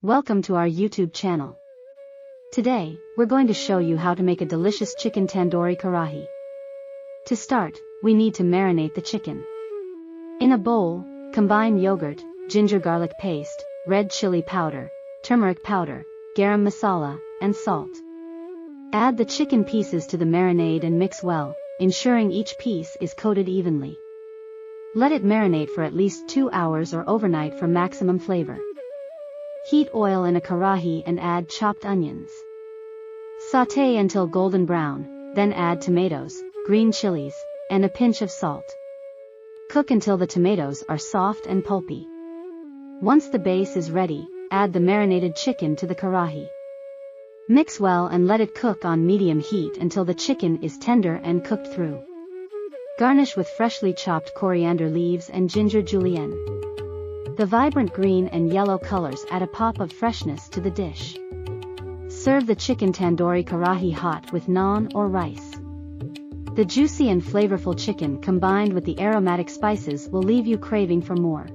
Welcome to our YouTube channel. Today, we're going to show you how to make a delicious chicken tandoori karahi. To start, we need to marinate the chicken. In a bowl, combine yogurt, ginger garlic paste, red chili powder, turmeric powder, garam masala, and salt. Add the chicken pieces to the marinade and mix well, ensuring each piece is coated evenly. Let it marinate for at least 2 hours or overnight for maximum flavor. Heat oil in a karahi and add chopped onions. Sauté until golden brown, then add tomatoes, green chilies, and a pinch of salt. Cook until the tomatoes are soft and pulpy. Once the base is ready, add the marinated chicken to the karahi. Mix well and let it cook on medium heat until the chicken is tender and cooked through. Garnish with freshly chopped coriander leaves and ginger julienne. The vibrant green and yellow colors add a pop of freshness to the dish. Serve the chicken tandoori karahi hot with naan or rice. The juicy and flavorful chicken combined with the aromatic spices will leave you craving for more.